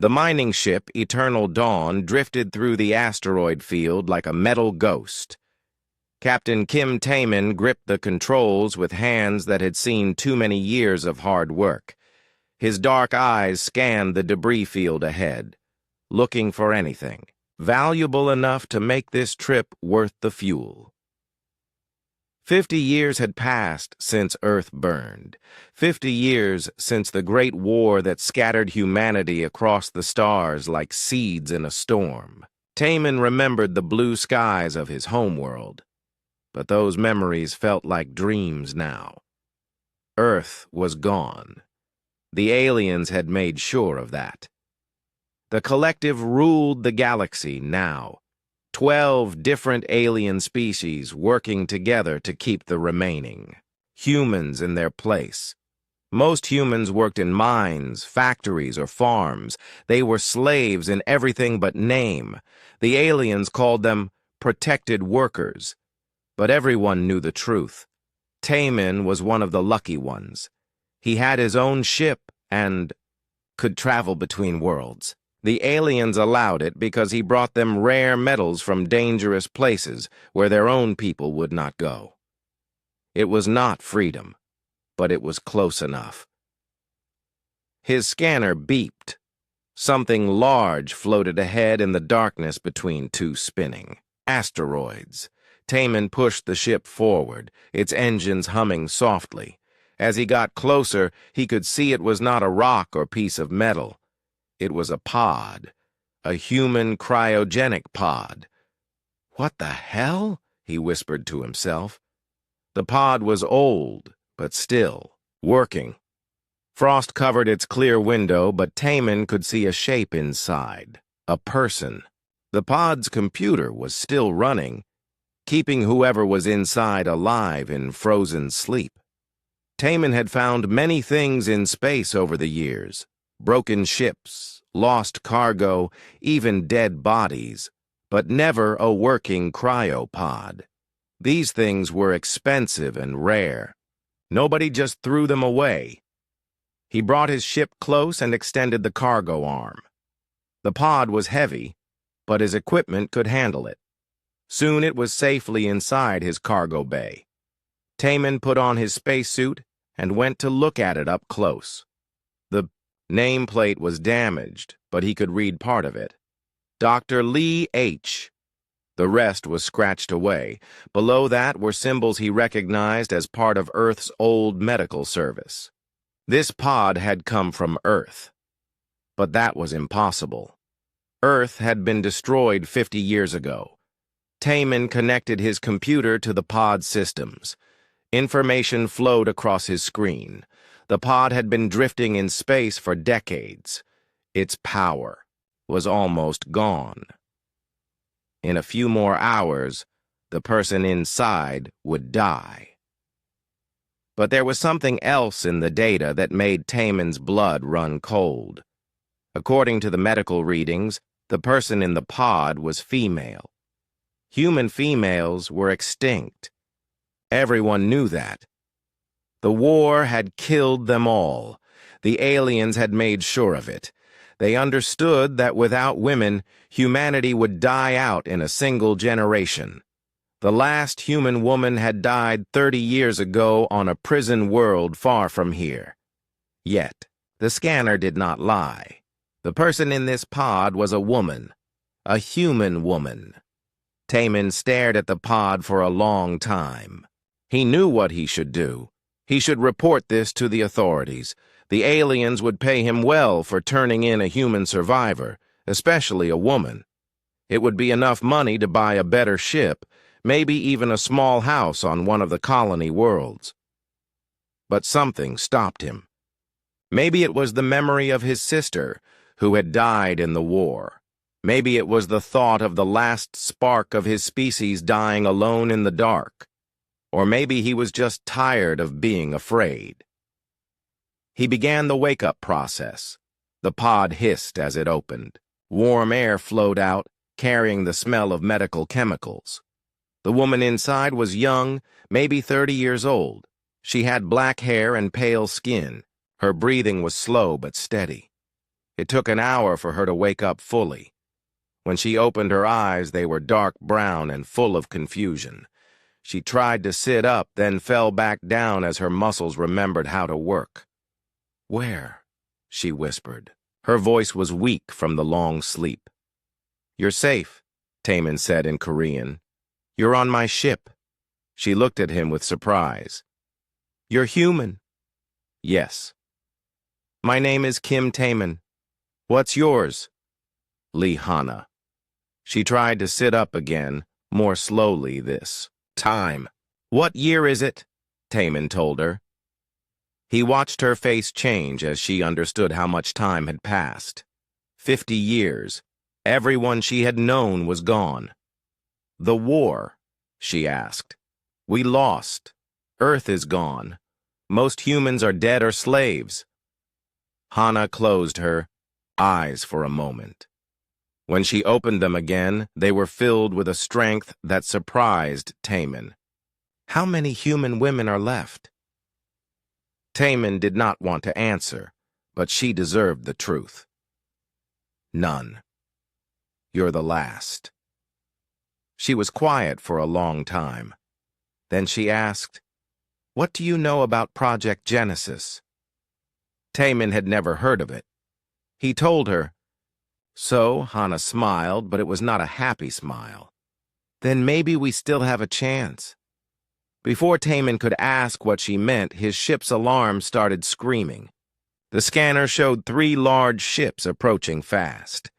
The mining ship, Eternal Dawn, drifted through the asteroid field like a metal ghost. Captain Kim Taman gripped the controls with hands that had seen too many years of hard work. His dark eyes scanned the debris field ahead, looking for anything valuable enough to make this trip worth the fuel. 50 years had passed since Earth burned. 50 years since the great war that scattered humanity across the stars like seeds in a storm. Taman remembered the blue skies of his homeworld, but those memories felt like dreams now. Earth was gone. The aliens had made sure of that. The collective ruled the galaxy now. 12 different alien species working together to keep the remaining humans in their place. Most humans worked in mines, factories, or farms. They were slaves in everything but name. The aliens called them protected workers. But everyone knew the truth. Taman was one of the lucky ones. He had his own ship and could travel between worlds. The aliens allowed it because he brought them rare metals from dangerous places where their own people would not go. It was not freedom, but it was close enough. His scanner beeped. Something large floated ahead in the darkness between two spinning asteroids. Taman pushed the ship forward, its engines humming softly. As he got closer, he could see it was not a rock or piece of metal. It was a pod, a human cryogenic pod. What the hell? He whispered to himself. The pod was old, but still working. Frost covered its clear window, but Taman could see a shape inside, a person. The pod's computer was still running, keeping whoever was inside alive in frozen sleep. Taman had found many things in space over the years. Broken ships, lost cargo, even dead bodies, but never a working cryopod. These things were expensive and rare. Nobody just threw them away. He brought his ship close and extended the cargo arm. The pod was heavy, but his equipment could handle it. Soon it was safely inside his cargo bay. Taman put on his spacesuit and went to look at it up close. The nameplate was damaged, but he could read part of it. Dr. Lee H. The rest was scratched away. Below that were symbols he recognized as part of Earth's old medical service. This pod had come from Earth. But that was impossible. Earth had been destroyed 50 years ago. Taman connected his computer to the pod systems. Information flowed across his screen. The pod had been drifting in space for decades. Its power was almost gone. In a few more hours, the person inside would die. But there was something else in the data that made Taman's blood run cold. According to the medical readings, the person in the pod was female. Human females were extinct. Everyone knew that. The war had killed them all. The aliens had made sure of it. They understood that without women, humanity would die out in a single generation. The last human woman had died 30 years ago on a prison world far from here. Yet, the scanner did not lie. The person in this pod was a woman, a human woman. Taman stared at the pod for a long time. He knew what he should do. He should report this to the authorities. The aliens would pay him well for turning in a human survivor, especially a woman. It would be enough money to buy a better ship, maybe even a small house on one of the colony worlds. But something stopped him. Maybe it was the memory of his sister, who had died in the war. Maybe it was the thought of the last spark of his species dying alone in the dark. Or maybe he was just tired of being afraid. He began the wake-up process. The pod hissed as it opened. Warm air flowed out, carrying the smell of medical chemicals. The woman inside was young, maybe 30 years old. She had black hair and pale skin. Her breathing was slow but steady. It took an hour for her to wake up fully. When she opened her eyes, they were dark brown and full of confusion. She tried to sit up, then fell back down as her muscles remembered how to work. "Where?" she whispered. Her voice was weak from the long sleep. "You're safe," Taemin said in Korean. "You're on my ship." She looked at him with surprise. "You're human?" "Yes." "My name is Kim Taemin. What's yours?" "Lee Hana." She tried to sit up again, more slowly this time. "What year is it?" Taemin told her. He watched her face change as she understood how much time had passed. 50 years. Everyone she had known was gone. "The war?" she asked. "We lost. Earth is gone. Most humans are dead or slaves." Hana closed her eyes for a moment. When she opened them again, they were filled with a strength that surprised Taemin. "How many human women are left?" Taemin did not want to answer, but she deserved the truth. "None. You're the last." She was quiet for a long time. Then she asked, "What do you know about Project Genesis?" Taemin had never heard of it. He told her. So Hana smiled, but it was not a happy smile. "Then maybe we still have a chance." Before Taemin could ask what she meant, his ship's alarm started screaming. The scanner showed 3 large ships approaching fast.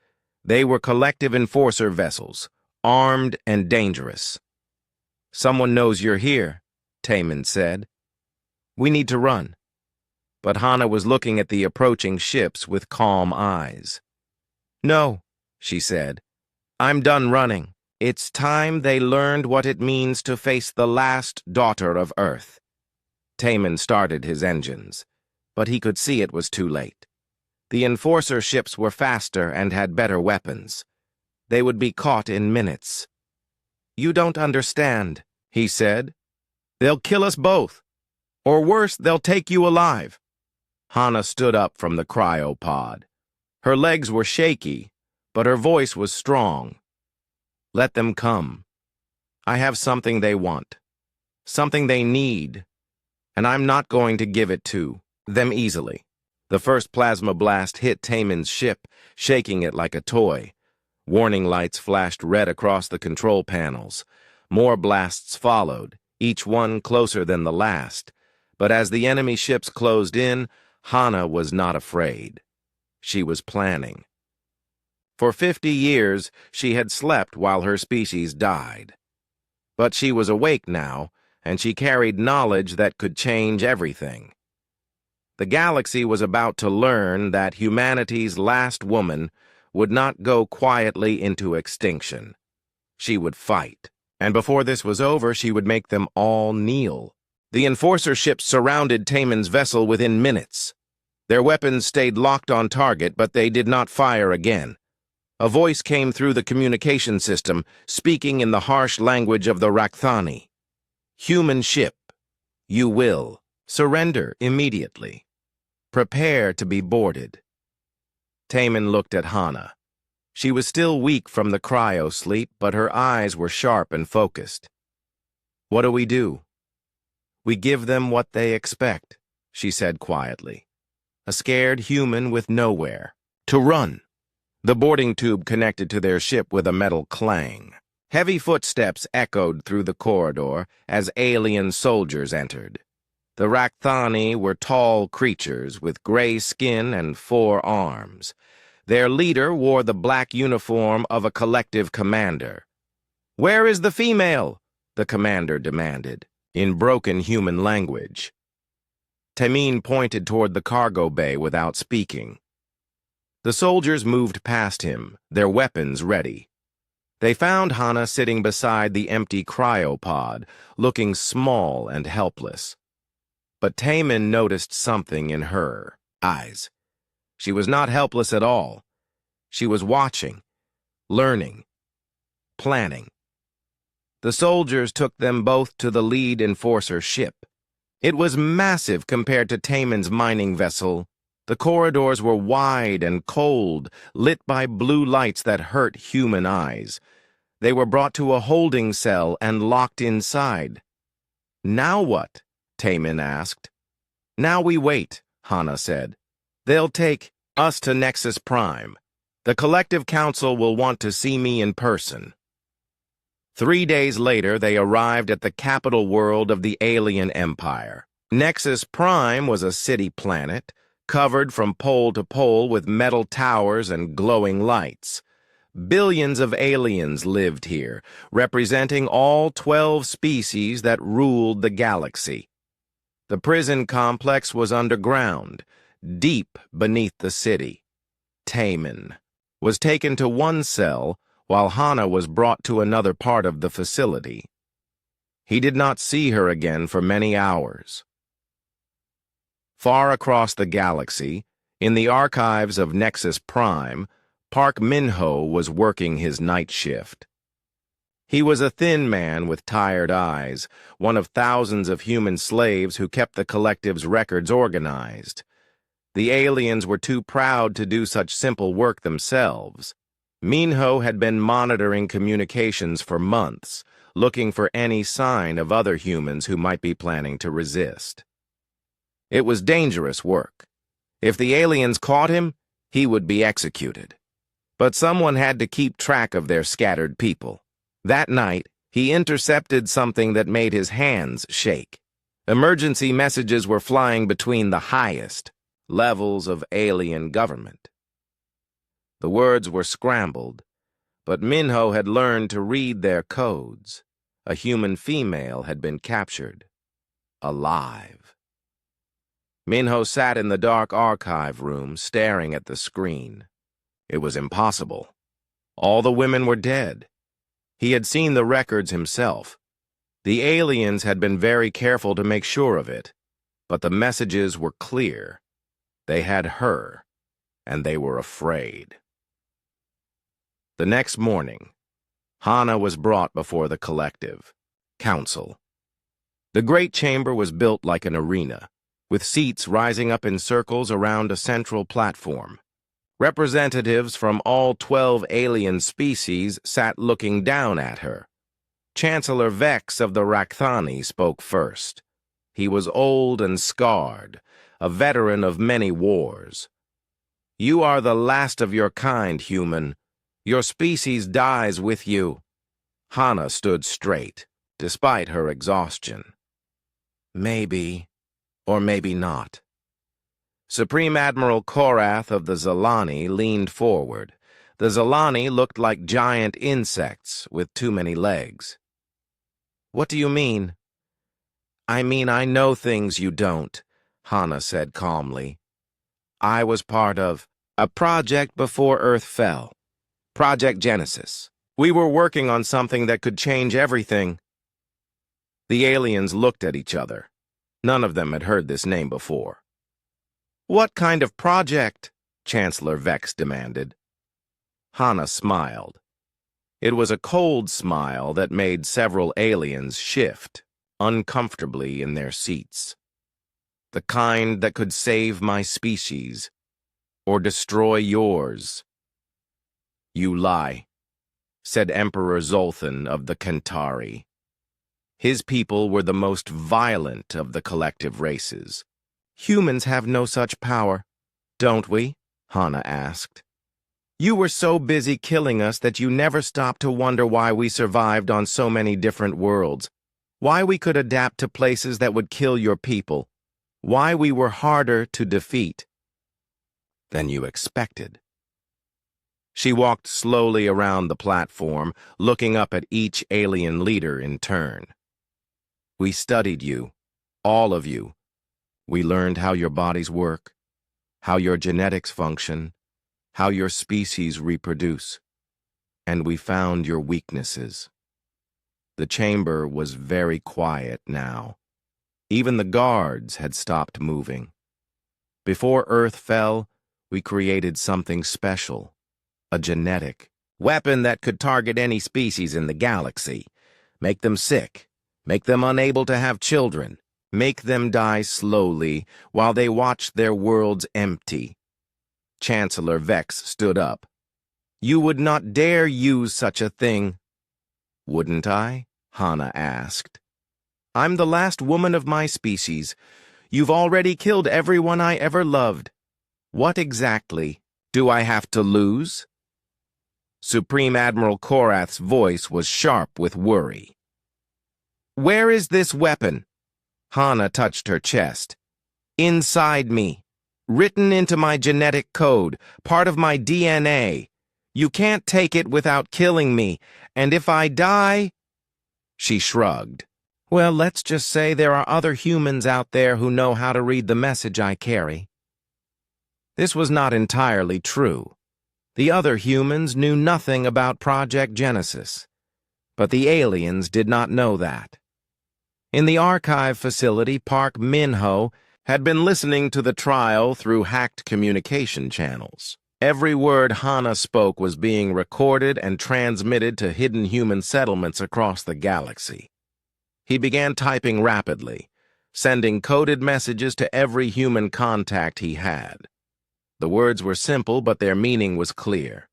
They were collective enforcer vessels, armed and dangerous. "Someone knows you're here," Taemin said. "We need to run." But Hana was looking at the approaching ships with calm eyes. "No," she said. "I'm done running. It's time they learned what it means to face the last daughter of Earth." Taemin started his engines, but he could see it was too late. The enforcer ships were faster and had better weapons. They would be caught in minutes. "You don't understand," he said. "They'll kill us both. Or worse, they'll take you alive." Hana stood up from the cryopod. Her legs were shaky, but her voice was strong. "Let them come. I have something they want, something they need, and I'm not going to give it to them easily." The first plasma blast hit Taemin's ship, shaking it like a toy. Warning lights flashed red across the control panels. More blasts followed, each one closer than the last. But as the enemy ships closed in, Hana was not afraid. She was planning. For 50 years, she had slept while her species died. But she was awake now, and she carried knowledge that could change everything. The galaxy was about to learn that humanity's last woman would not go quietly into extinction. She would fight, and before this was over, she would make them all kneel. The enforcer ships surrounded Taemin's vessel within minutes. Their weapons stayed locked on target, but they did not fire again. A voice came through the communication system, speaking in the harsh language of the Rakthani. "Human ship, you will surrender immediately. Prepare to be boarded." Taemin looked at Hana. She was still weak from the cryo-sleep, but her eyes were sharp and focused. "What do we do?" "We give them what they expect," she said quietly. "A scared human with nowhere to run." The boarding tube connected to their ship with a metal clang. Heavy footsteps echoed through the corridor as alien soldiers entered. The Rakthani were tall creatures with gray skin and 4 arms. Their leader wore the black uniform of a collective commander. "Where is the female?" the commander demanded, in broken human language. Taemin pointed toward the cargo bay without speaking. The soldiers moved past him, their weapons ready. They found Hana sitting beside the empty cryopod, looking small and helpless. But Taemin noticed something in her eyes. She was not helpless at all. She was watching, learning, planning. The soldiers took them both to the lead enforcer ship. It was massive compared to Taemin's mining vessel, The corridors were wide and cold, lit by blue lights that hurt human eyes. They were brought to a holding cell and locked inside. "Now what?" Taemin asked. "Now we wait," Hana said. "They'll take us to Nexus Prime. The Collective Council will want to see me in person." 3 days later, they arrived at the capital world of the alien empire. Nexus Prime was a city planet, covered from pole to pole with metal towers and glowing lights. Billions of aliens lived here, representing all 12 species that ruled the galaxy. The prison complex was underground, deep beneath the city. Taemin was taken to one cell, while Hana was brought to another part of the facility. He did not see her again for many hours. Far across the galaxy, in the archives of Nexus Prime, Park Min-ho was working his night shift. He was a thin man with tired eyes, one of thousands of human slaves who kept the Collective's records organized. The aliens were too proud to do such simple work themselves. Min-ho had been monitoring communications for months, looking for any sign of other humans who might be planning to resist. It was dangerous work. If the aliens caught him, he would be executed. But someone had to keep track of their scattered people. That night, he intercepted something that made his hands shake. Emergency messages were flying between the highest levels of alien government. The words were scrambled, but Min-ho had learned to read their codes. A human female had been captured, alive. Min-ho sat in the dark archive room, staring at the screen. It was impossible. All the women were dead. He had seen the records himself. The aliens had been very careful to make sure of it, but the messages were clear. They had her, and they were afraid. The next morning, Hana was brought before the Collective Council. The great chamber was built like an arena, with seats rising up in circles around a central platform. Representatives from all 12 alien species sat looking down at her. Chancellor Vex of the Rakthani spoke first. He was old and scarred, a veteran of many wars. "You are the last of your kind, human. Your species dies with you." Hana stood straight, despite her exhaustion. "Maybe, or maybe not." Supreme Admiral Korath of the Zalani leaned forward. The Zalani looked like giant insects with too many legs. "What do you mean?" "I mean I know things you don't," Hana said calmly. "I was part of a project before Earth fell. Project Genesis. We were working on something that could change everything." The aliens looked at each other. None of them had heard this name before. "What kind of project?" Chancellor Vex demanded. Hana smiled. It was a cold smile that made several aliens shift uncomfortably in their seats. "The kind that could save my species, or destroy yours." "You lie," said Emperor Zolthan of the Kentari. His people were the most violent of the collective races. "Humans have no such power, don't we?" Hana asked. "You were so busy killing us that you never stopped to wonder why we survived on so many different worlds, why we could adapt to places that would kill your people, why we were harder to defeat than you expected." She walked slowly around the platform, looking up at each alien leader in turn. "We studied you, all of you. We learned how your bodies work, how your genetics function, how your species reproduce, and we found your weaknesses." The chamber was very quiet now. Even the guards had stopped moving. "Before Earth fell, we created something special, a genetic weapon that could target any species in the galaxy, make them sick, make them unable to have children, Make them die slowly while they watch their worlds empty. Chancellor Vex stood up. You would not dare use such a thing. Wouldn't I? Hana asked. I'm the last woman of my species. You've already killed everyone I ever loved. What exactly do I have to lose? Supreme Admiral Korath's voice was sharp with worry. Where is this weapon? Hana touched her chest. Inside me. Written into my genetic code, part of my DNA. You can't take it without killing me, and if I die... She shrugged. Well, let's just say there are other humans out there who know how to read the message I carry. This was not entirely true. The other humans knew nothing about Project Genesis, but the aliens did not know that. In the archive facility, Park Min-ho had been listening to the trial through hacked communication channels. Every word Hana spoke was being recorded and transmitted to hidden human settlements across the galaxy. He began typing rapidly, sending coded messages to every human contact he had. The words were simple, but their meaning was clear.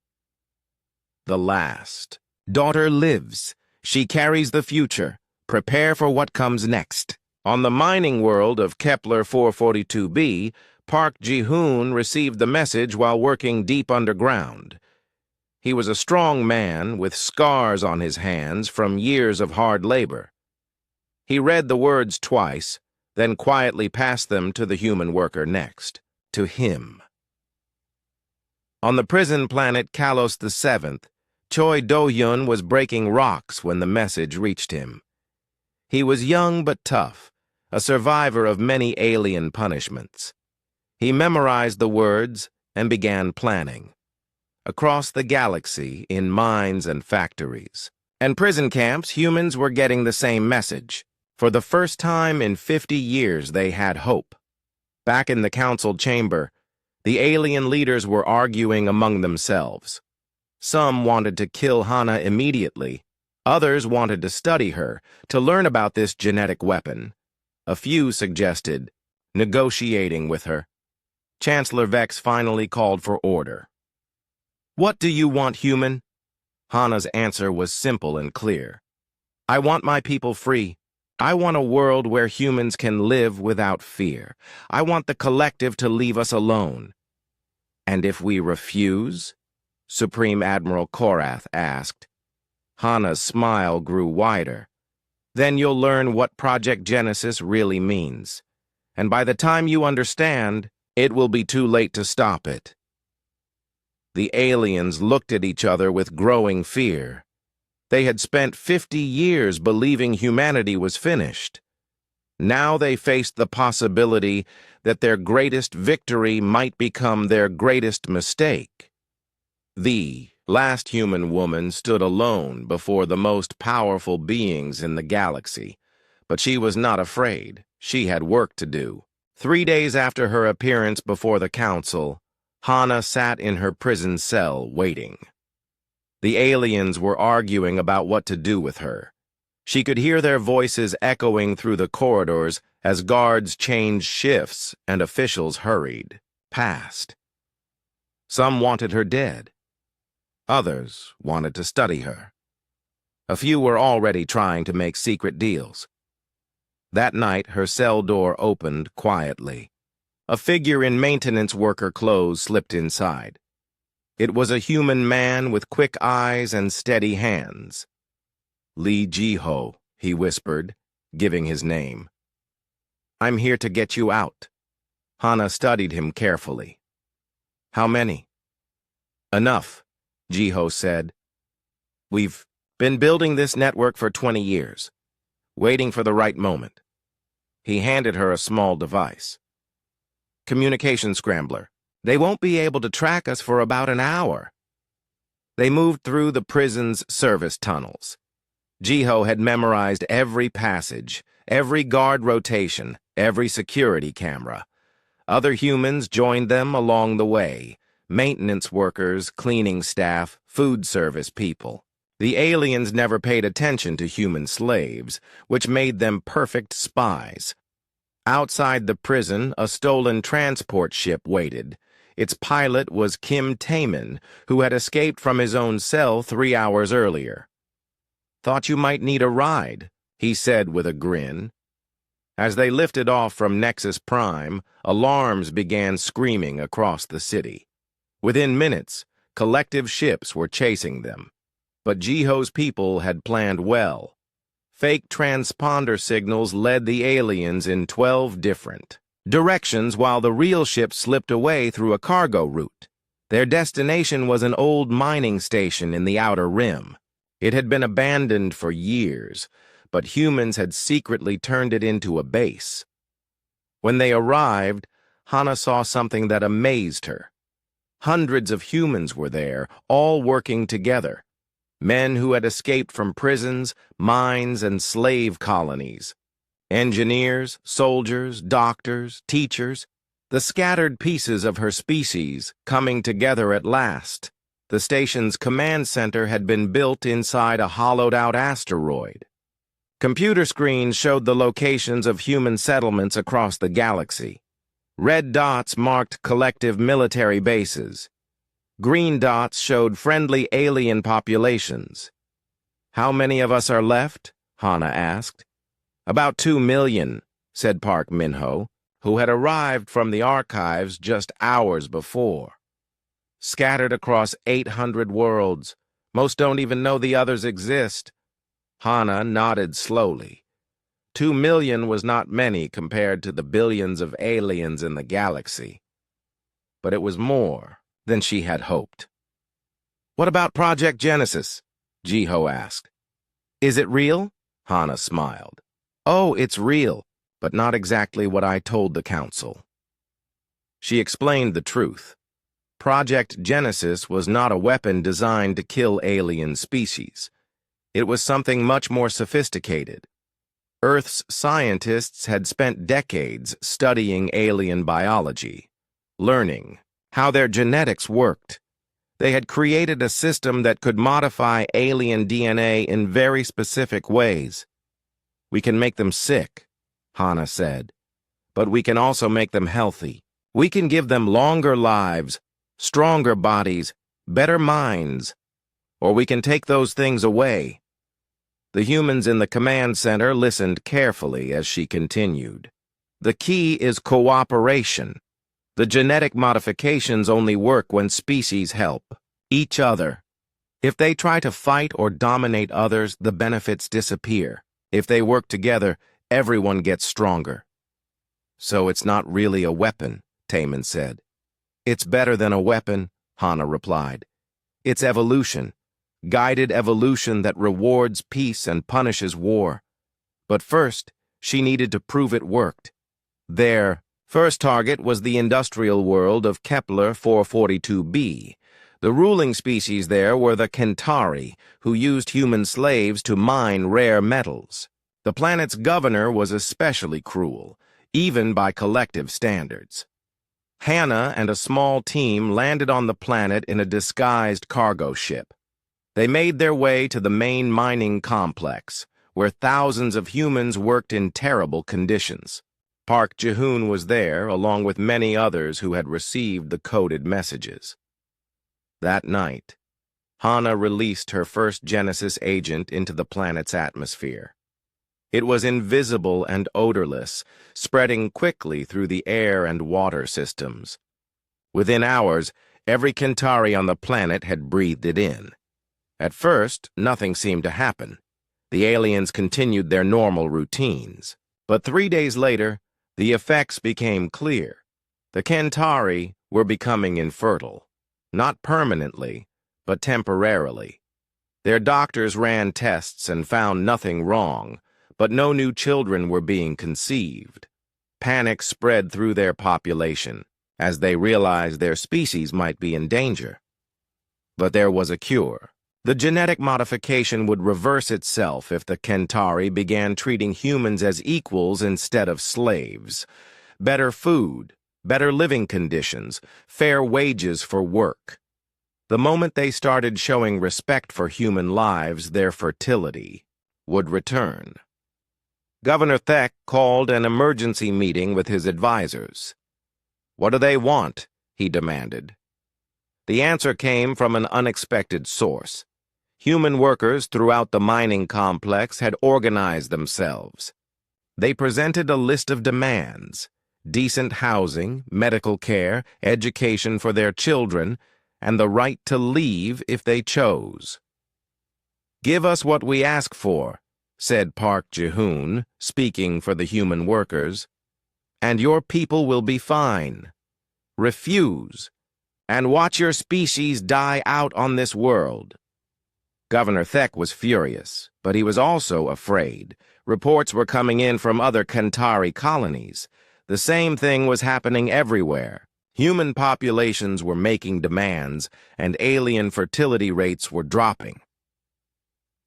The last. Daughter lives. She carries the future. Prepare for what comes next. On the mining world of Kepler 442b, Park Ji-hoon received the message while working deep underground. He was a strong man with scars on his hands from years of hard labor. He read the words twice, then quietly passed them to the human worker next, to him. On the prison planet Kalos VII, Choi Do-hyun was breaking rocks when the message reached him. He was young but tough, a survivor of many alien punishments. He memorized the words and began planning. Across the galaxy, in mines and factories, and prison camps, humans were getting the same message. For the first time in 50 years, they had hope. Back in the council chamber, the alien leaders were arguing among themselves. Some wanted to kill Hana immediately. Others wanted to study her, to learn about this genetic weapon. A few suggested negotiating with her. Chancellor Vex finally called for order. What do you want, human? Hana's answer was simple and clear. I want my people free. I want a world where humans can live without fear. I want the collective to leave us alone. And if we refuse? Supreme Admiral Korath asked. Hana's smile grew wider. Then you'll learn what Project Genesis really means. And by the time you understand, it will be too late to stop it. The aliens looked at each other with growing fear. They had spent 50 years believing humanity was finished. Now they faced the possibility that their greatest victory might become their greatest mistake. The last human woman stood alone before the most powerful beings in the galaxy, but she was not afraid. She had work to do. 3 days after her appearance before the council, Hana sat in her prison cell waiting. The aliens were arguing about what to do with her. She could hear their voices echoing through the corridors as guards changed shifts and officials hurried past. Some wanted her dead. Others wanted to study her. A few were already trying to make secret deals. That night, her cell door opened quietly. A figure in maintenance worker clothes slipped inside. It was a human man with quick eyes and steady hands. Lee Ji-ho, he whispered, giving his name. I'm here to get you out. Hana studied him carefully. How many? Enough, Ji-ho said. We've been building this network for 20 years, waiting for the right moment. He handed her a small device. Communication scrambler. They won't be able to track us for about an hour. They moved through the prison's service tunnels. Ji-ho had memorized every passage, every guard rotation, every security camera. Other humans joined them along the way. Maintenance workers, cleaning staff, food service people. The aliens never paid attention to human slaves, which made them perfect spies. Outside the prison, a stolen transport ship waited. Its pilot was Kim Taemin, who had escaped from his own cell 3 hours earlier. "Thought you might need a ride," he said with a grin. As they lifted off from Nexus Prime, alarms began screaming across the city. Within minutes, collective ships were chasing them. But Jiho's people had planned well. Fake transponder signals led the aliens in 12 different directions while the real ship slipped away through a cargo route. Their destination was an old mining station in the Outer Rim. It had been abandoned for years, but humans had secretly turned it into a base. When they arrived, Hana saw something that amazed her. Hundreds of humans were there, all working together. Men who had escaped from prisons, mines, and slave colonies. Engineers, soldiers, doctors, teachers, the scattered pieces of her species coming together at last. The station's command center had been built inside a hollowed-out asteroid. Computer screens showed the locations of human settlements across the galaxy. Red dots marked collective military bases. Green dots showed friendly alien populations. "How many of us are left?" Hana asked. "About 2 million, said Park Minho, who had arrived from the archives just hours before. "Scattered across 800 worlds. Most don't even know the others exist." Hana nodded slowly. 2 million was not many compared to the billions of aliens in the galaxy. But it was more than she had hoped. "What about Project Genesis?" Jiho asked. "Is it real?" Hana smiled. "Oh, it's real, but not exactly what I told the council." She explained the truth. Project Genesis was not a weapon designed to kill alien species. It was something much more sophisticated. Earth's scientists had spent decades studying alien biology, learning how their genetics worked. They had created a system that could modify alien DNA in very specific ways. "We can make them sick," Hana said, "but we can also make them healthy. We can give them longer lives, stronger bodies, better minds, or we can take those things away." The humans in the command center listened carefully as she continued. "The key is cooperation. The genetic modifications only work when species help each other. If they try to fight or dominate others, the benefits disappear. If they work together, everyone gets stronger." "So it's not really a weapon," Taemin said. "It's better than a weapon," Hana replied. "It's evolution, guided evolution that rewards peace and punishes war. But first, she needed to prove it worked. Their first target was the industrial world of Kepler 442b. The ruling species there were the Kentari, who used human slaves to mine rare metals. The planet's governor was especially cruel, even by collective standards. Hana and a small team landed on the planet in a disguised cargo ship. They made their way to the main mining complex, where thousands of humans worked in terrible conditions. Park Ji-hoon was there, along with many others who had received the coded messages. That night, Hana released her first Genesis agent into the planet's atmosphere. It was invisible and odorless, spreading quickly through the air and water systems. Within hours, every Kentari on the planet had breathed it in. At first, nothing seemed to happen. The aliens continued their normal routines. But 3 days later, the effects became clear. The Kentari were becoming infertile. Not permanently, but temporarily. Their doctors ran tests and found nothing wrong, but no new children were being conceived. Panic spread through their population, as they realized their species might be in danger. But there was a cure. The genetic modification would reverse itself if the Kentari began treating humans as equals instead of slaves. Better food, better living conditions, fair wages for work. The moment they started showing respect for human lives, their fertility would return. Governor Thek called an emergency meeting with his advisors. "What do they want?" he demanded. The answer came from an unexpected source. Human workers throughout the mining complex had organized themselves. They presented a list of demands: decent housing, medical care, education for their children, and the right to leave if they chose. "Give us what we ask for," said Park Ji-hoon, speaking for the human workers, "and your people will be fine. Refuse, and watch your species die out on this world." Governor Thek was furious, but he was also afraid. Reports were coming in from other Kantari colonies. The same thing was happening everywhere. Human populations were making demands, and alien fertility rates were dropping.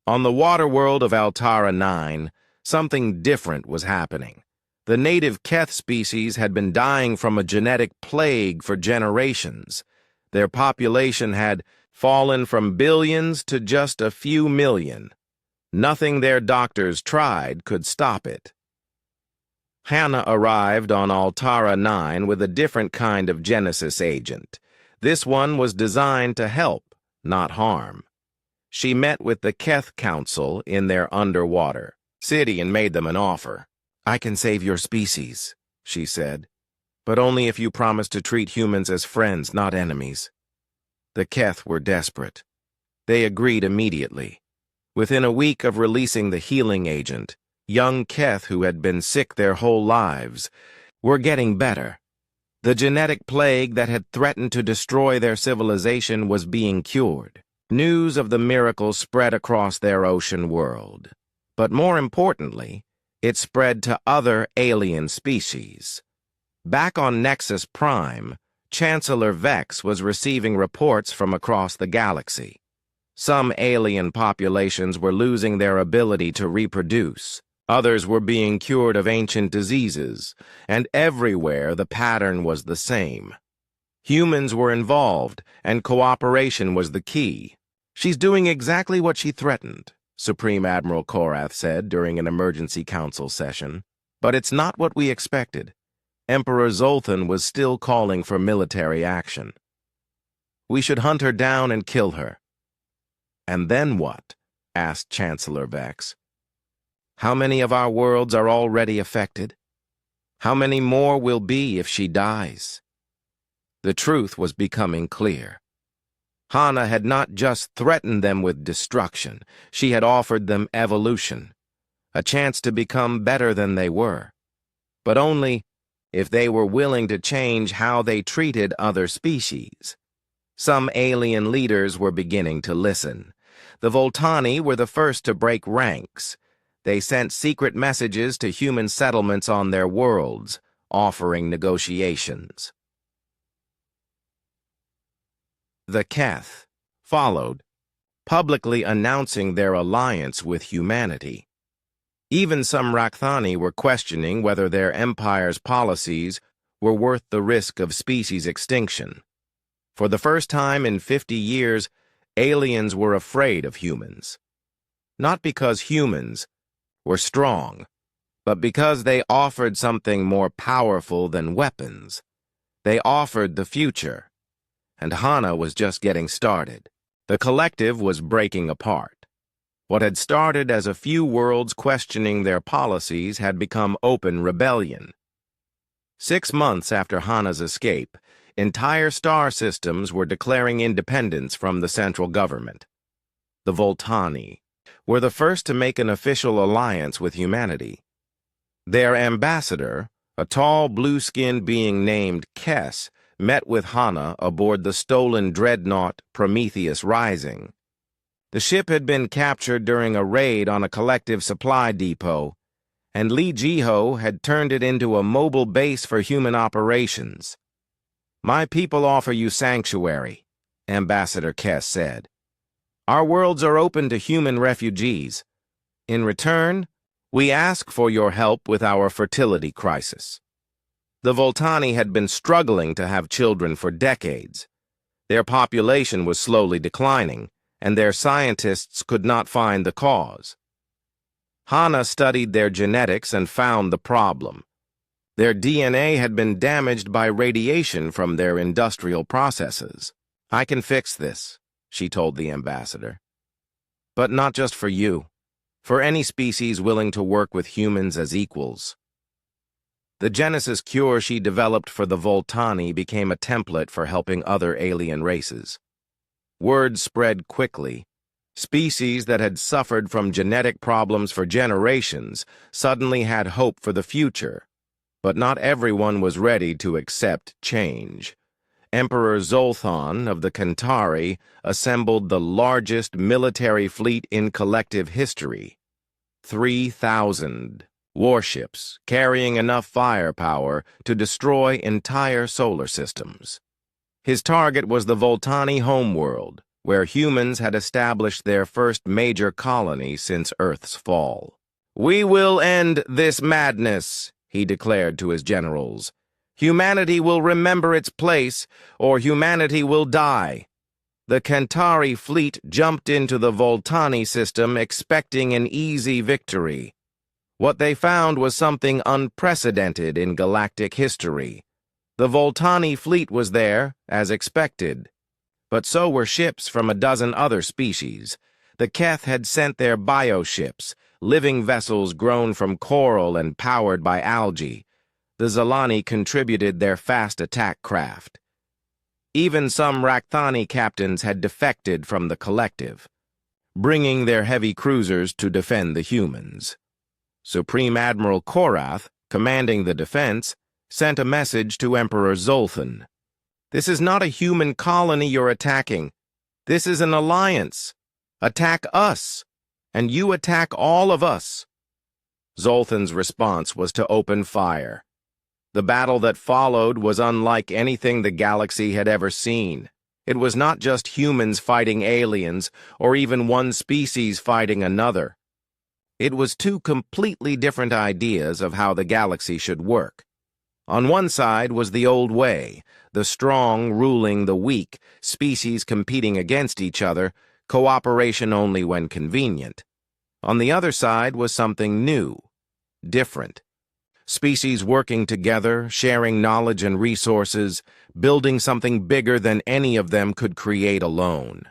On the water world of Altara 9, something different was happening. The native Keth species had been dying from a genetic plague for generations. Their population had fallen from billions to just a few million. Nothing their doctors tried could stop it. Hannah arrived on Altara 9 with a different kind of Genesis agent. This one was designed to help, not harm. She met with the Keth Council in their underwater city and made them an offer. "I can save your species," she said, "but only if you promise to treat humans as friends, not enemies." The Keth were desperate. They agreed immediately. Within a week of releasing the healing agent, young Keth who had been sick their whole lives were getting better. The genetic plague that had threatened to destroy their civilization was being cured. News of the miracle spread across their ocean world. But more importantly, it spread to other alien species. Back on Nexus Prime, Chancellor Vex was receiving reports from across the galaxy. Some alien populations were losing their ability to reproduce. Others were being cured of ancient diseases, and everywhere the pattern was the same. Humans were involved, and cooperation was the key. "She's doing exactly what she threatened," Supreme Admiral Korath said during an emergency council session. "But it's not what we expected. Emperor Zolthan was still calling for military action. We should hunt her down and kill her." "And then what?" asked Chancellor Vex. "How many of our worlds are already affected? How many more will be if she dies?" The truth was becoming clear. Hana had not just threatened them with destruction, she had offered them evolution, a chance to become better than they were. But only if they were willing to change how they treated other species. Some alien leaders were beginning to listen. The Voltani were the first to break ranks. They sent secret messages to human settlements on their worlds, offering negotiations. The Keth followed, publicly announcing their alliance with humanity. Even some Rakthani were questioning whether their empire's policies were worth the risk of species extinction. For the first time in 50 years, aliens were afraid of humans. Not because humans were strong, but because they offered something more powerful than weapons. They offered the future. And Hana was just getting started. The collective was breaking apart. What had started as a few worlds questioning their policies had become open rebellion. 6 months after Hana's escape, entire star systems were declaring independence from the central government. The Voltani were the first to make an official alliance with humanity. Their ambassador, a tall blue-skinned being named Kess, met with Hana aboard the stolen dreadnought Prometheus Rising. The ship had been captured during a raid on a collective supply depot, and Lee Jiho had turned it into a mobile base for human operations. "My people offer you sanctuary," Ambassador Kess said. "Our worlds are open to human refugees. In return, we ask for your help with our fertility crisis." The Voltani had been struggling to have children for decades. Their population was slowly declining, and their scientists could not find the cause. Hana studied their genetics and found the problem. Their DNA had been damaged by radiation from their industrial processes. "I can fix this," she told the ambassador. "But not just for you. For any species willing to work with humans as equals." The Genesis cure she developed for the Voltani became a template for helping other alien races. Word spread quickly. Species that had suffered from genetic problems for generations suddenly had hope for the future. But not everyone was ready to accept change. Emperor Zoltan of the Kantari assembled the largest military fleet in collective history. 3,000 warships carrying enough firepower to destroy entire solar systems. His target was the Voltani homeworld, where humans had established their first major colony since Earth's fall. "We will end this madness," he declared to his generals. "Humanity will remember its place, or humanity will die." The Kantari fleet jumped into the Voltani system expecting an easy victory. What they found was something unprecedented in galactic history. The Voltani fleet was there, as expected. But so were ships from a dozen other species. The Keth had sent their bioships, living vessels grown from coral and powered by algae. The Zalani contributed their fast attack craft. Even some Rakthani captains had defected from the collective, bringing their heavy cruisers to defend the humans. Supreme Admiral Korath, commanding the defense, sent a message to Emperor Zoltan. "This is not a human colony you're attacking. This is an alliance. Attack us, and you attack all of us." Zoltan's response was to open fire. The battle that followed was unlike anything the galaxy had ever seen. It was not just humans fighting aliens, or even one species fighting another. It was two completely different ideas of how the galaxy should work. On one side was the old way, the strong ruling the weak, species competing against each other, cooperation only when convenient. On the other side was something new, different. Species working together, sharing knowledge and resources, building something bigger than any of them could create alone.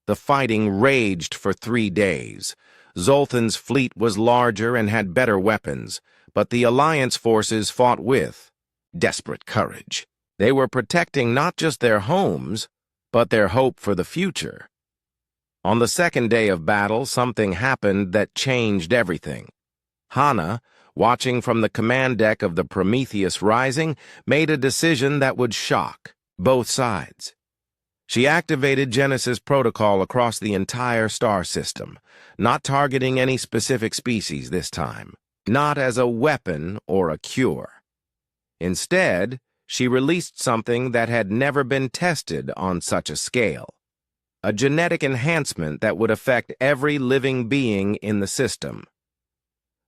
The fighting raged for 3 days. Zoltan's fleet was larger and had better weapons, but the Alliance forces fought with desperate courage. They were protecting not just their homes, but their hope for the future. On the second day of battle, something happened that changed everything. Hana, watching from the command deck of the Prometheus Rising, made a decision that would shock both sides. She activated Genesis protocol across the entire star system, not targeting any specific species this time, not as a weapon or a cure. Instead, she released something that had never been tested on such a scale, a genetic enhancement that would affect every living being in the system.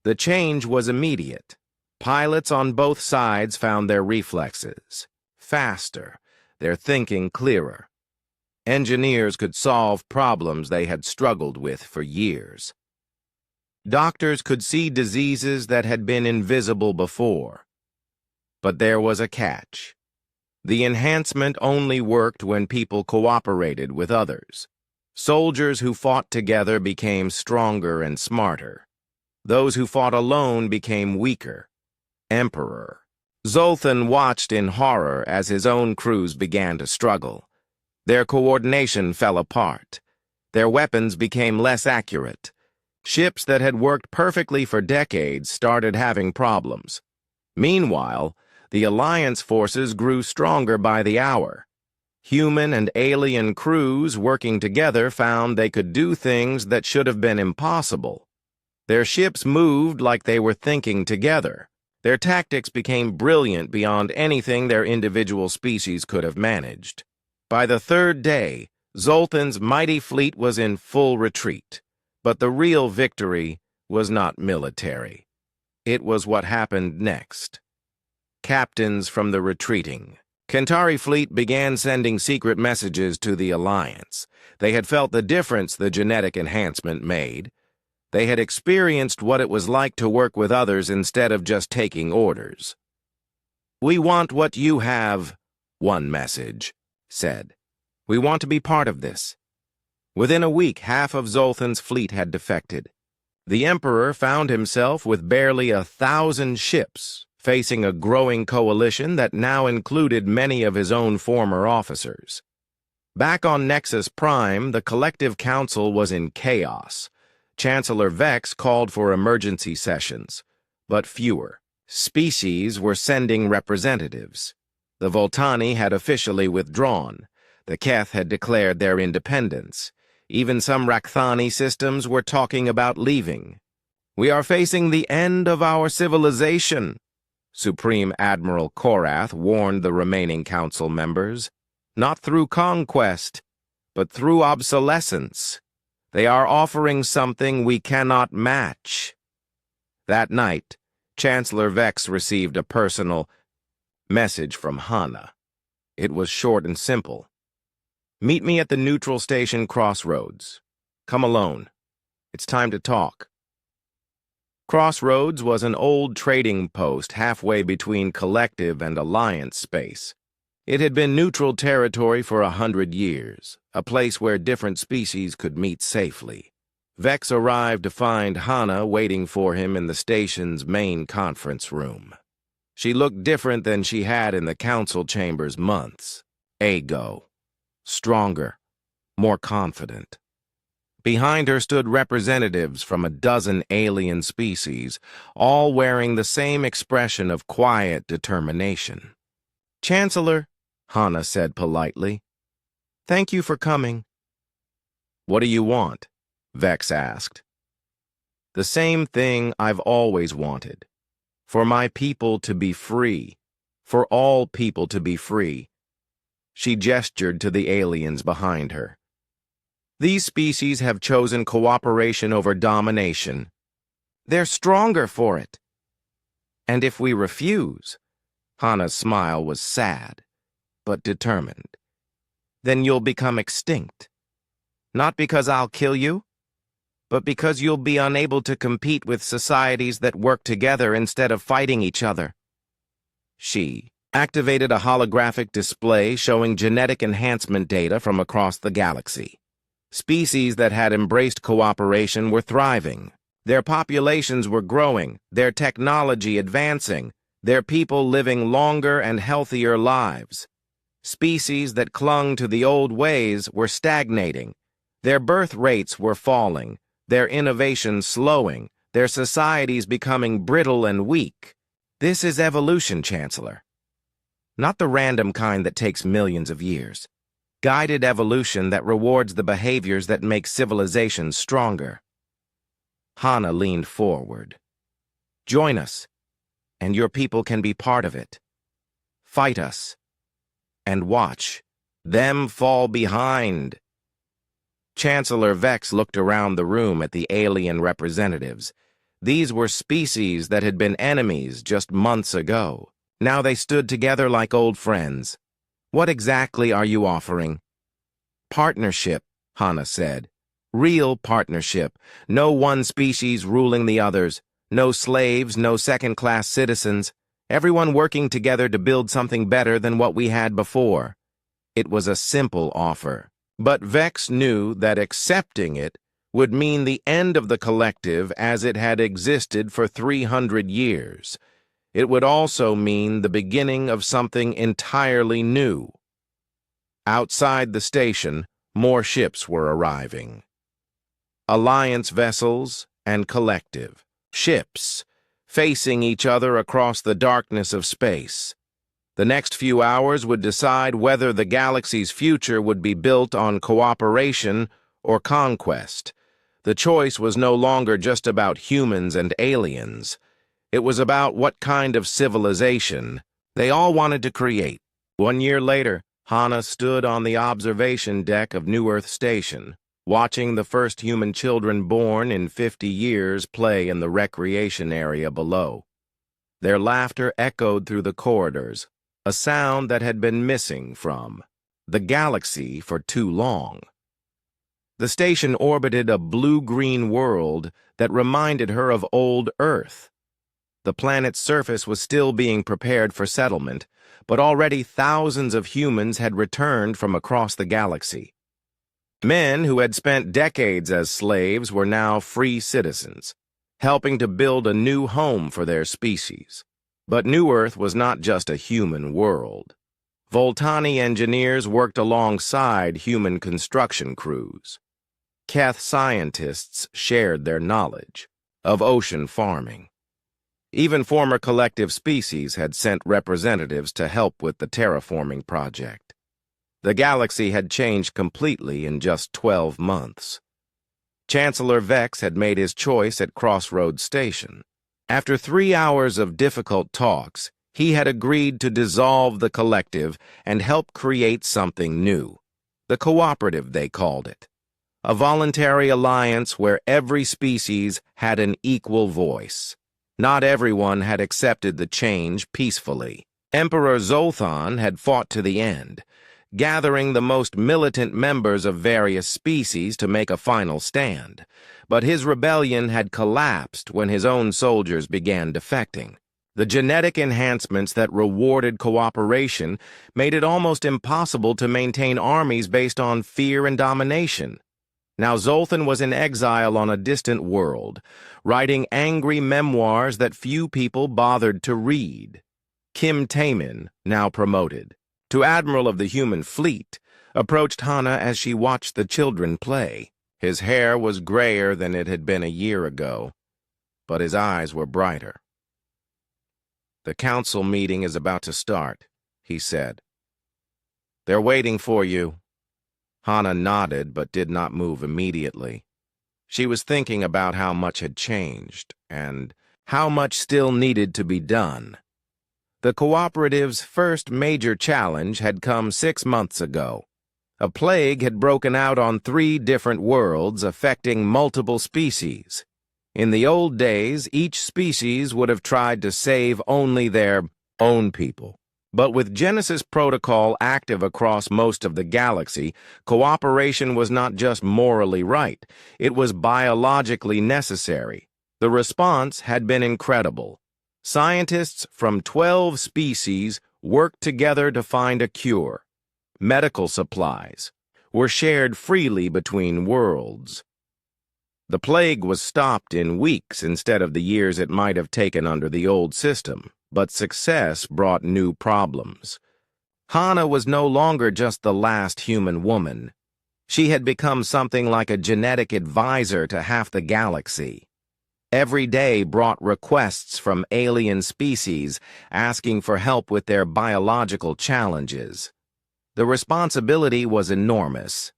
The change was immediate. Pilots on both sides found their reflexes faster, their thinking clearer. Engineers could solve problems they had struggled with for years. Doctors could see diseases that had been invisible before. But there was a catch. The enhancement only worked when people cooperated with others. Soldiers who fought together became stronger and smarter. Those who fought alone became weaker. Emperor Zoltan watched in horror as his own crews began to struggle. Their coordination fell apart. Their weapons became less accurate. Ships that had worked perfectly for decades started having problems. Meanwhile, the Alliance forces grew stronger by the hour. Human and alien crews working together found they could do things that should have been impossible. Their ships moved like they were thinking together. Their tactics became brilliant beyond anything their individual species could have managed. By the third day, Zoltan's mighty fleet was in full retreat. But the real victory was not military. It was what happened next. Captains from the retreating Kantari fleet began sending secret messages to the Alliance. They had felt the difference the genetic enhancement made. They had experienced what it was like to work with others instead of just taking orders. "We want what you have," one message said. "We want to be part of this." Within a week, half of Zolthan's fleet had defected. The Emperor found himself with barely 1,000 ships, facing a growing coalition that now included many of his own former officers. Back on Nexus Prime, the collective council was in chaos. Chancellor Vex called for emergency sessions, but fewer. Species were sending representatives. The Voltani had officially withdrawn. The Keth had declared their independence. Even some Rakthani systems were talking about leaving. "We are facing the end of our civilization," Supreme Admiral Korath warned the remaining council members. "Not through conquest, but through obsolescence. They are offering something we cannot match." That night, Chancellor Vex received a personal message from Hana. It was short and simple. "Meet me at the neutral station crossroads. Come alone. It's time to talk." Crossroads was an old trading post halfway between collective and alliance space. It had been neutral territory for 100 years, a place where different species could meet safely. Vex arrived to find Hana waiting for him in the station's main conference room. She looked different than she had in the council chambers months ago. Stronger, more confident. Behind her stood representatives from a dozen alien species, all wearing the same expression of quiet determination. "Chancellor," Hana said politely, "thank you for coming." "What do you want?" Vex asked. "The same thing I've always wanted. For my people to be free. For all people to be free." She gestured to the aliens behind her. "These species have chosen cooperation over domination. They're stronger for it. And if we refuse," Hana's smile was sad, but determined, "then you'll become extinct. Not because I'll kill you, but because you'll be unable to compete with societies that work together instead of fighting each other." She activated a holographic display showing genetic enhancement data from across the galaxy. Species that had embraced cooperation were thriving. Their populations were growing, their technology advancing, their people living longer and healthier lives. Species that clung to the old ways were stagnating. Their birth rates were falling, their innovation slowing, their societies becoming brittle and weak. This is evolution, Chancellor. Not the random kind that takes millions of years. Guided evolution that rewards the behaviors that make civilizations stronger. Hana leaned forward. "Join us, and your people can be part of it. Fight us, and watch them fall behind." Chancellor Vex looked around the room at the alien representatives. These were species that had been enemies just months ago. Now they stood together like old friends. "What exactly are you offering?" "Partnership," Hana said. "Real partnership. No one species ruling the others. No slaves, no second-class citizens. Everyone working together to build something better than what we had before." It was a simple offer. But Vex knew that accepting it would mean the end of the collective as it had existed for 300 years. It would also mean the beginning of something entirely new. Outside the station, more ships were arriving. Alliance vessels and collective ships, facing each other across the darkness of space. The next few hours would decide whether the galaxy's future would be built on cooperation or conquest. The choice was no longer just about humans and aliens. It was about what kind of civilization they all wanted to create. 1 year later, Hana stood on the observation deck of New Earth Station, watching the first human children born in 50 years play in the recreation area below. Their laughter echoed through the corridors, a sound that had been missing from the galaxy for too long. The station orbited a blue-green world that reminded her of old Earth. The planet's surface was still being prepared for settlement, but already thousands of humans had returned from across the galaxy. Men who had spent decades as slaves were now free citizens, helping to build a new home for their species. But New Earth was not just a human world. Voltani engineers worked alongside human construction crews. Keth scientists shared their knowledge of ocean farming. Even former collective species had sent representatives to help with the terraforming project. The galaxy had changed completely in just 12 months. Chancellor Vex had made his choice at Crossroads Station. After 3 hours of difficult talks, he had agreed to dissolve the collective and help create something new. The cooperative, they called it. A voluntary alliance where every species had an equal voice. Not everyone had accepted the change peacefully. Emperor Zoltan had fought to the end, gathering the most militant members of various species to make a final stand. But his rebellion had collapsed when his own soldiers began defecting. The genetic enhancements that rewarded cooperation made it almost impossible to maintain armies based on fear and domination. Now Zoltan was in exile on a distant world, writing angry memoirs that few people bothered to read. Kim Taemin, now promoted to Admiral of the Human Fleet, approached Hana as she watched the children play. His hair was grayer than it had been a year ago, but his eyes were brighter. "The council meeting is about to start," he said. "They're waiting for you." Hana nodded but did not move immediately. She was thinking about how much had changed and how much still needed to be done. The cooperative's first major challenge had come 6 months ago. A plague had broken out on 3 different worlds, affecting multiple species. In the old days, each species would have tried to save only their own people. But with Genesis Protocol active across most of the galaxy, cooperation was not just morally right, it was biologically necessary. The response had been incredible. Scientists from 12 species worked together to find a cure. Medical supplies were shared freely between worlds. The plague was stopped in weeks instead of the years it might have taken under the old system, but success brought new problems. Hana was no longer just the last human woman. She had become something like a genetic advisor to half the galaxy. Every day brought requests from alien species asking for help with their biological challenges. The responsibility was enormous.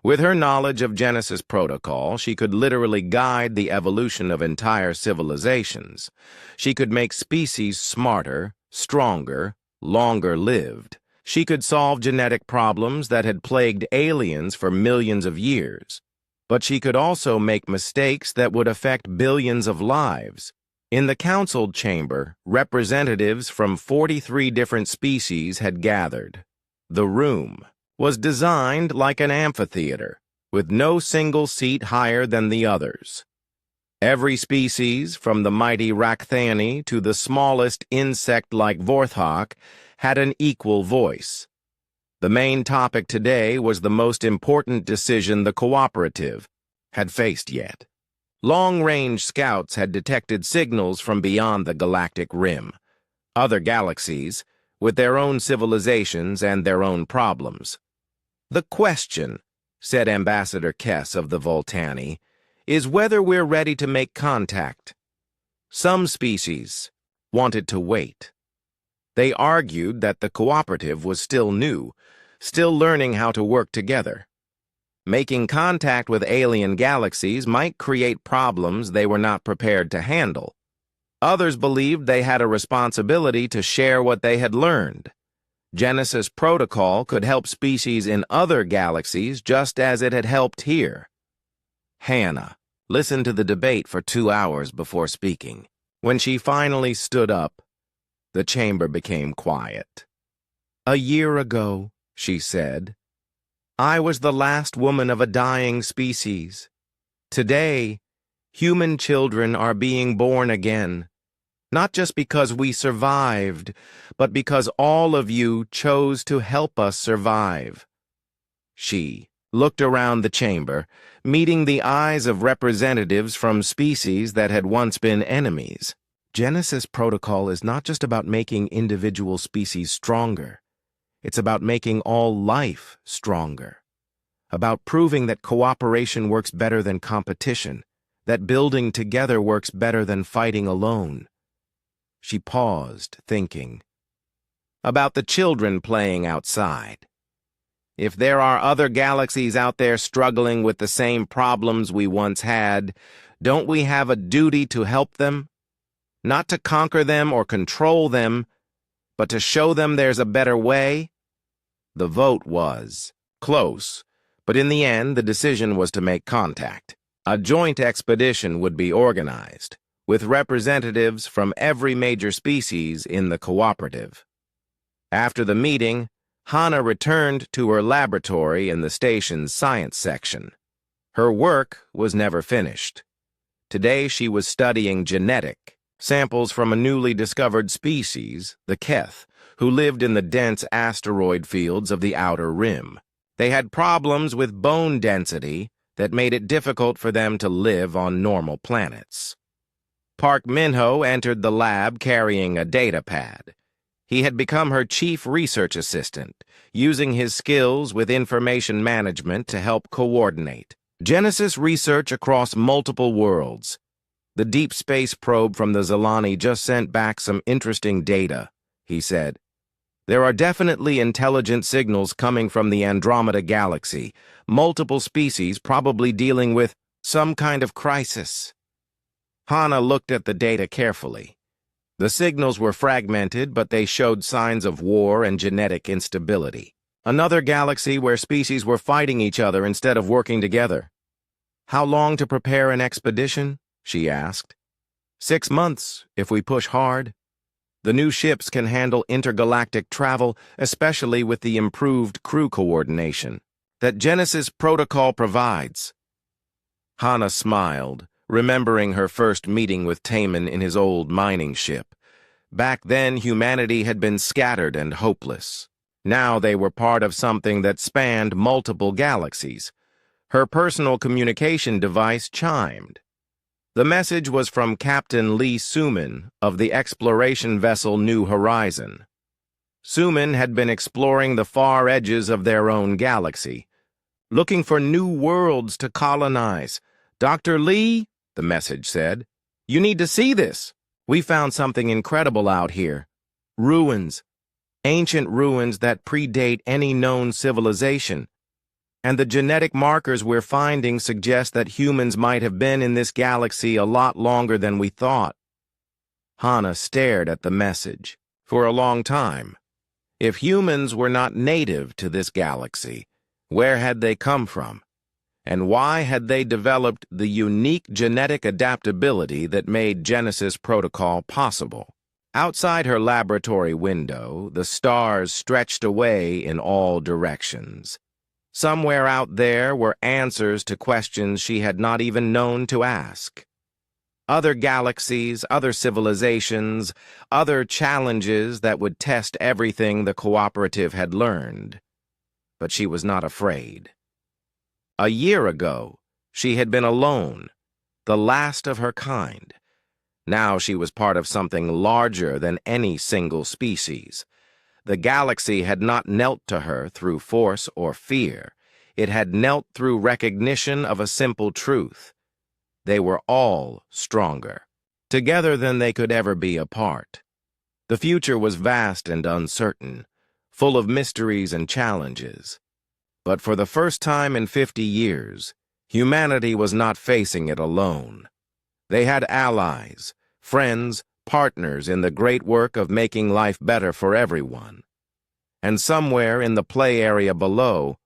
With her knowledge of Genesis Protocol, she could literally guide the evolution of entire civilizations. She could make species smarter, stronger, longer-lived. She could solve genetic problems that had plagued aliens for millions of years. But she could also make mistakes that would affect billions of lives. In the council chamber, representatives from 43 different species had gathered. The room was designed like an amphitheater, with no single seat higher than the others. Every species, from the mighty Rakthani to the smallest insect like Vorthok, had an equal voice. The main topic today was the most important decision the cooperative had faced yet. Long-range scouts had detected signals from beyond the galactic rim. Other galaxies, with their own civilizations and their own problems. "The question," said Ambassador Kess of the Voltani, "is whether we're ready to make contact." Some species wanted to wait. They argued that the cooperative was still new, still learning how to work together. Making contact with alien galaxies might create problems they were not prepared to handle. Others believed they had a responsibility to share what they had learned. Genesis Protocol could help species in other galaxies just as it had helped here. Hannah listened to the debate for 2 hours before speaking. When she finally stood up, the chamber became quiet. "A year ago," she said, I was the last woman of a dying species. Today, human children are being born again, not just because we survived, but because all of you chose to help us survive." She looked around the chamber, meeting the eyes of representatives from species that had once been enemies. Genesis Protocol is not just about making individual species stronger. It's about making all life stronger. About proving that cooperation works better than competition, that building together works better than fighting alone. She paused, thinking. About the children playing outside. If there are other galaxies out there struggling with the same problems we once had, don't we have a duty to help them? Not to conquer them or control them, but to show them there's a better way? The vote was close, but in the end the decision was to make contact. A joint expedition would be organized, with representatives from every major species in the cooperative. After the meeting, Hannah returned to her laboratory in the station's science section. Her work was never finished. Today she was studying genetic samples from a newly discovered species, the Keth, who lived in the dense asteroid fields of the outer rim. They had problems with bone density that made it difficult for them to live on normal planets. Park Minho entered the lab carrying a data pad. He had become her chief research assistant, using his skills with information management to help coordinate Genesis research across multiple worlds. The deep space probe from the Zelani just sent back some interesting data, he said. There are definitely intelligent signals coming from the Andromeda galaxy, multiple species probably dealing with some kind of crisis. Hannah looked at the data carefully. The signals were fragmented, but they showed signs of war and genetic instability. Another galaxy where species were fighting each other instead of working together. "How long to prepare an expedition?" she asked. 6 months, if we push hard. The new ships can handle intergalactic travel, especially with the improved crew coordination that Genesis Protocol provides. Hannah smiled, remembering her first meeting with Taman in his old mining ship. Back then, humanity had been scattered and hopeless. Now they were part of something that spanned multiple galaxies. Her personal communication device chimed. The message was from Captain Lee Suman of the exploration vessel New Horizon. Suman had been exploring the far edges of their own galaxy, looking for new worlds to colonize. "Dr. Lee," the message said, "you need to see this. We found something incredible out here. Ruins. Ancient ruins that predate any known civilization. And the genetic markers we're finding suggest that humans might have been in this galaxy a lot longer than we thought." Hannah stared at the message. For a long time, if humans were not native to this galaxy, where had they come from? And why had they developed the unique genetic adaptability that made Genesis Protocol possible? Outside her laboratory window, the stars stretched away in all directions. Somewhere out there were answers to questions she had not even known to ask. Other galaxies, other civilizations, other challenges that would test everything the cooperative had learned. But she was not afraid. A year ago, she had been alone, the last of her kind. Now she was part of something larger than any single species. The galaxy had not knelt to her through force or fear. It had knelt through recognition of a simple truth. They were all stronger, together than they could ever be apart. The future was vast and uncertain, full of mysteries and challenges. But for the first time in 50 years, humanity was not facing it alone. They had allies, friends, partners in the great work of making life better for everyone. And somewhere in the play area below,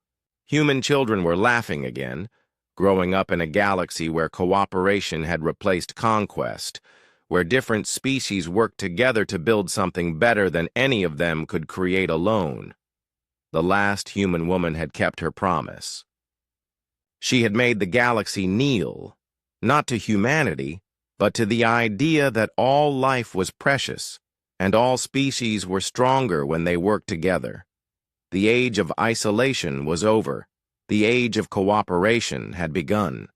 human children were laughing again, growing up in a galaxy where cooperation had replaced conquest, where different species worked together to build something better than any of them could create alone. The last human woman had kept her promise. She had made the galaxy kneel, not to humanity, but to the idea that all life was precious, and all species were stronger when they worked together. The age of isolation was over. The age of cooperation had begun.